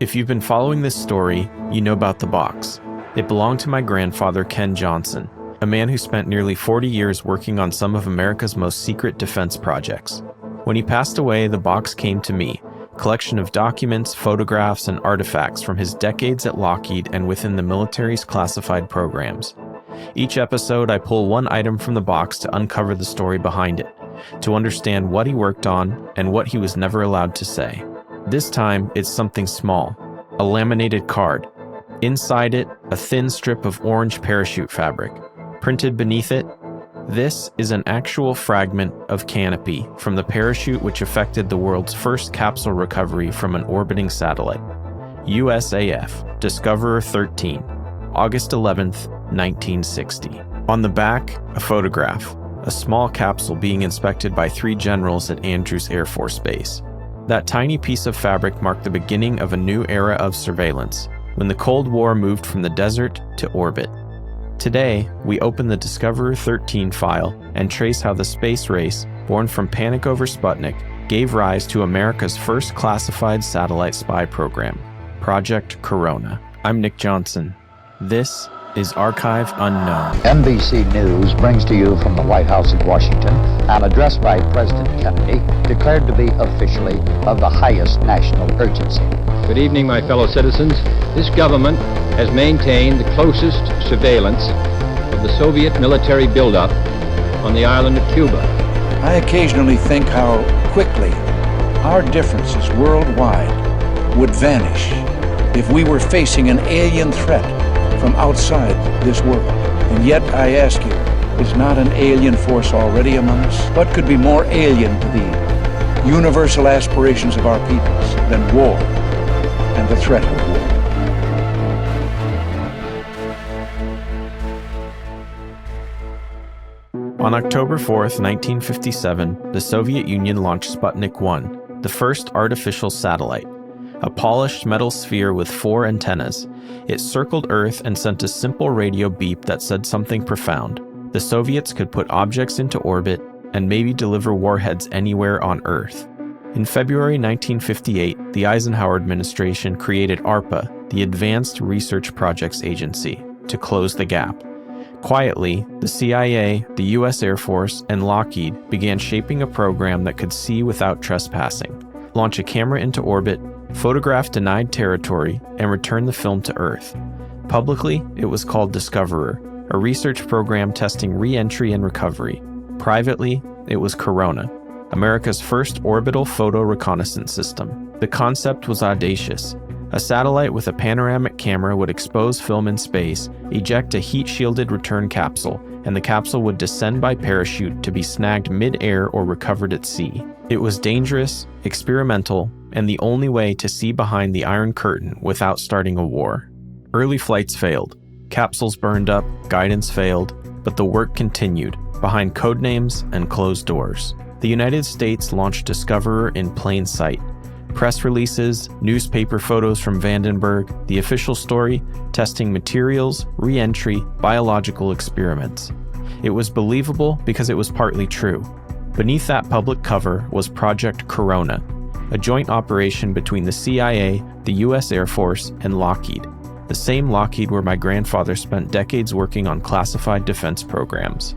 If you've been following this story, you know about the box. It belonged to my grandfather, Ken Johnson, a man who spent nearly 40 years working on some of America's most secret defense projects. When he passed away, the box came to me, a collection of documents, photographs, and artifacts from his decades at Lockheed and within the military's classified programs. Each episode, I pull one item from the box to uncover the story behind it, to understand what he worked on and what he was never allowed to say. This time, it's something small, a laminated card. Inside it, a thin strip of orange parachute fabric. Printed beneath it, this is an actual fragment of canopy from the parachute which effected the world's first capsule recovery from an orbiting satellite. USAF, Discoverer XIII, August 11th, 1960. On the back, a photograph, a small capsule being inspected by 3 generals at Andrews Air Force Base. That tiny piece of fabric marked the beginning of a new era of surveillance, when the Cold War moved from the desert to orbit. Today, we open the Discoverer XIII file and trace how the space race, born from panic over Sputnik, gave rise to America's first classified satellite spy program, Project Corona. I'm Nick Johnson. This is Archive Unknown. NBC News brings to you from the White House in Washington an address by President Kennedy declared to be officially of the highest national urgency. Good evening, my fellow citizens. This government has maintained the closest surveillance of the Soviet military buildup on the island of Cuba. I occasionally think how quickly our differences worldwide would vanish if we were facing an alien threat from outside this world. And yet, I ask you, is not an alien force already among us? What could be more alien to the universal aspirations of our peoples than war and the threat of war? On October 4th, 1957, the Soviet Union launched Sputnik 1, the first artificial satellite. A polished metal sphere with 4 antennas. It circled Earth and sent a simple radio beep that said something profound. The Soviets could put objects into orbit and maybe deliver warheads anywhere on Earth. In February 1958, the Eisenhower administration created ARPA, the Advanced Research Projects Agency, to close the gap. Quietly, the CIA, the U.S. Air Force, and Lockheed began shaping a program that could see without trespassing, launch a camera into orbit, photograph denied territory, and return the film to Earth. Publicly, it was called Discoverer, a research program testing re-entry and recovery. Privately, it was Corona, America's first orbital photo reconnaissance system. The concept was audacious. A satellite with a panoramic camera would expose film in space, eject a heat-shielded return capsule, and the capsule would descend by parachute to be snagged mid-air or recovered at sea. It was dangerous, experimental, and the only way to see behind the Iron Curtain without starting a war. Early flights failed. Capsules burned up, guidance failed, but the work continued, behind codenames and closed doors. The United States launched Discoverer in plain sight. Press releases, newspaper photos from Vandenberg, the official story, testing materials, re-entry, biological experiments. It was believable because it was partly true. Beneath that public cover was Project Corona, a joint operation between the CIA, the U.S. Air Force, and Lockheed, the same Lockheed where my grandfather spent decades working on classified defense programs.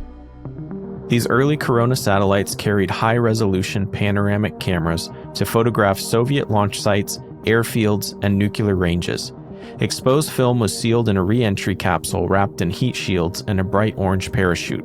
These early Corona satellites carried high-resolution panoramic cameras to photograph Soviet launch sites, airfields, and nuclear ranges. Exposed film was sealed in a re-entry capsule wrapped in heat shields and a bright orange parachute.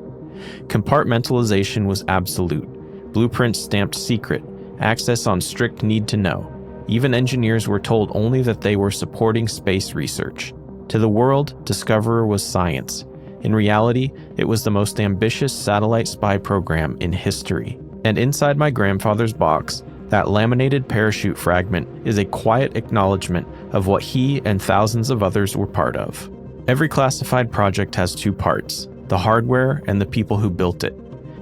Compartmentalization was absolute. Blueprints stamped secret, access on strict need to know. Even engineers were told only that they were supporting space research. To the world, Discoverer was science. In reality, it was the most ambitious satellite spy program in history. And inside my grandfather's box, that laminated parachute fragment is a quiet acknowledgement of what he and thousands of others were part of. Every classified project has 2 parts, the hardware and the people who built it.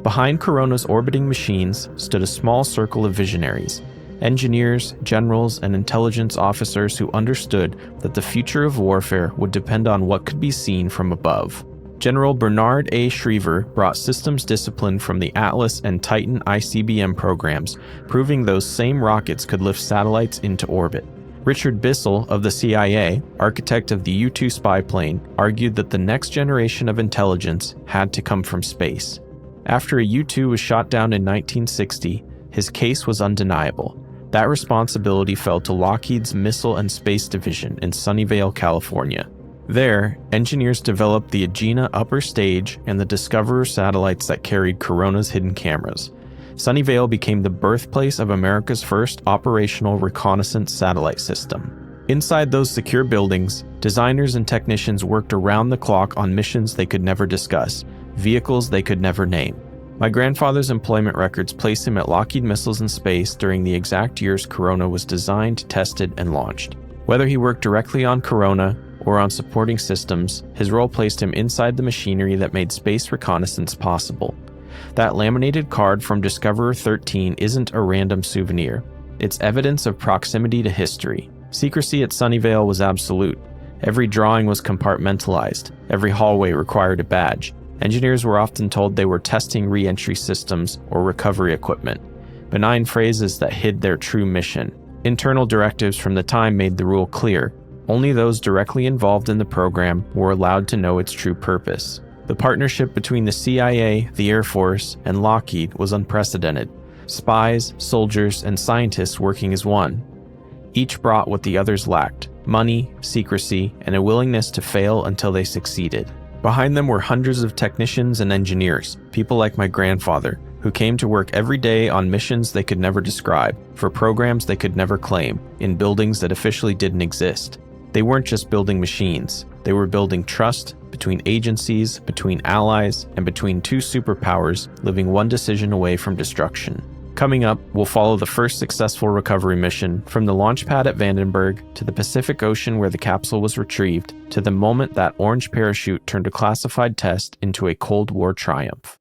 Behind Corona's orbiting machines stood a small circle of visionaries, engineers, generals, and intelligence officers who understood that the future of warfare would depend on what could be seen from above. General Bernard A. Schriever brought systems discipline from the Atlas and Titan ICBM programs, proving those same rockets could lift satellites into orbit. Richard Bissell of the CIA, architect of the U-2 spy plane, argued that the next generation of intelligence had to come from space. After a U-2 was shot down in 1960, his case was undeniable. That responsibility fell to Lockheed's Missile and Space Division in Sunnyvale, California. There, engineers developed the Agena upper stage and the Discoverer satellites that carried Corona's hidden cameras. Sunnyvale became the birthplace of America's first operational reconnaissance satellite system. Inside those secure buildings, designers and technicians worked around the clock on missions they could never discuss, vehicles they could never name. My grandfather's employment records place him at Lockheed Missiles and Space during the exact years Corona was designed, tested, and launched. Whether he worked directly on Corona or on supporting systems, his role placed him inside the machinery that made space reconnaissance possible. That laminated card from Discoverer XIII isn't a random souvenir. It's evidence of proximity to history. Secrecy at Sunnyvale was absolute. Every drawing was compartmentalized. Every hallway required a badge. Engineers were often told they were testing re-entry systems or recovery equipment, benign phrases that hid their true mission. Internal directives from the time made the rule clear. Only those directly involved in the program were allowed to know its true purpose. The partnership between the CIA, the Air Force, and Lockheed was unprecedented. Spies, soldiers, and scientists working as one. Each brought what the others lacked: money, secrecy, and a willingness to fail until they succeeded. Behind them were hundreds of technicians and engineers, people like my grandfather, who came to work every day on missions they could never describe, for programs they could never claim, in buildings that officially didn't exist. They weren't just building machines, they were building trust between agencies, between allies, and between two superpowers living one decision away from destruction. Coming up, we'll follow the first successful recovery mission, from the launch pad at Vandenberg to the Pacific Ocean where the capsule was retrieved, to the moment that orange parachute turned a classified test into a Cold War triumph.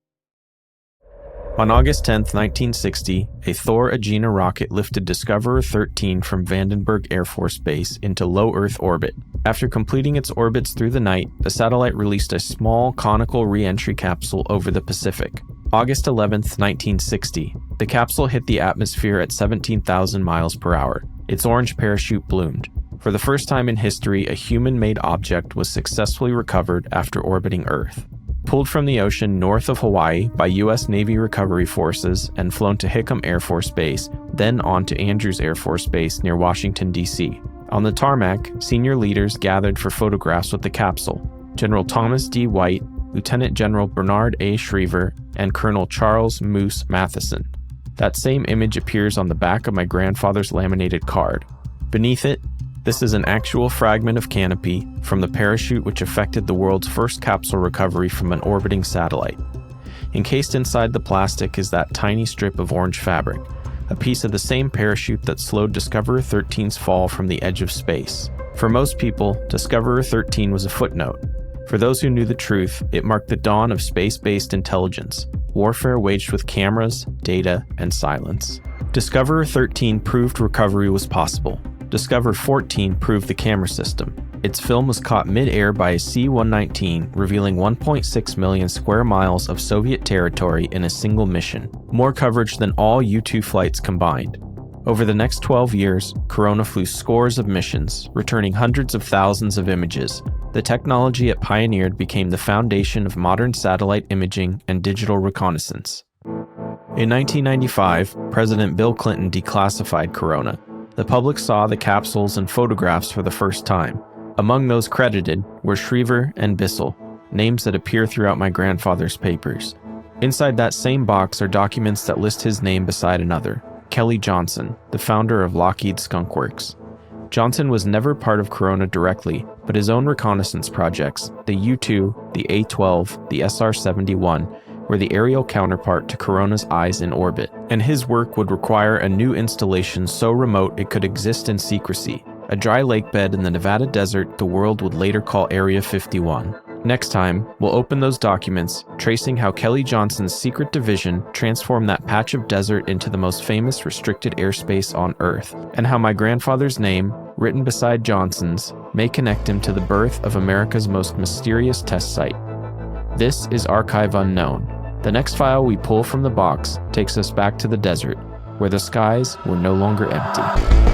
On August 10, 1960, a Thor Agena rocket lifted Discoverer XIII from Vandenberg Air Force Base into low Earth orbit. After completing its orbits through the night, the satellite released a small conical re-entry capsule over the Pacific. August 11, 1960, the capsule hit the atmosphere at 17,000 miles per hour. Its orange parachute bloomed. For the first time in history, a human-made object was successfully recovered after orbiting Earth. Pulled from the ocean north of Hawaii by U.S. Navy recovery forces and flown to Hickam Air Force Base, then on to Andrews Air Force Base near Washington, D.C. On the tarmac, senior leaders gathered for photographs with the capsule. General Thomas D. White, Lieutenant General Bernard A. Schriever, and Colonel Charles Moose Matheson. That same image appears on the back of my grandfather's laminated card. Beneath it, this is an actual fragment of canopy from the parachute which effected the world's first capsule recovery from an orbiting satellite. Encased inside the plastic is that tiny strip of orange fabric, a piece of the same parachute that slowed Discoverer XIII's fall from the edge of space. For most people, Discoverer XIII was a footnote. For those who knew the truth, it marked the dawn of space-based intelligence, warfare waged with cameras, data, and silence. Discoverer XIII proved recovery was possible. Discoverer XIV proved the camera system. Its film was caught mid-air by a C-119, revealing 1.6 million square miles of Soviet territory in a single mission, more coverage than all U-2 flights combined. Over the next 12 years, Corona flew scores of missions, returning hundreds of thousands of images. The technology it pioneered became the foundation of modern satellite imaging and digital reconnaissance. In 1995, President Bill Clinton declassified Corona. The public saw the capsules and photographs for the first time. Among those credited were Schriever and Bissell, names that appear throughout my grandfather's papers. Inside that same box are documents that list his name beside another, Kelly Johnson, the founder of Lockheed Skunk Works. Johnson was never part of Corona directly, but his own reconnaissance projects, the U-2, the A-12, the SR-71, were the aerial counterpart to Corona's eyes in orbit, and his work would require a new installation so remote it could exist in secrecy, a dry lake bed in the Nevada desert the world would later call Area 51. Next time, we'll open those documents, tracing how Kelly Johnson's secret division transformed that patch of desert into the most famous restricted airspace on Earth, and how my grandfather's name, written beside Johnson's, may connect him to the birth of America's most mysterious test site. This is Archive Unknown. The next file we pull from the box takes us back to the desert, where the skies were no longer empty.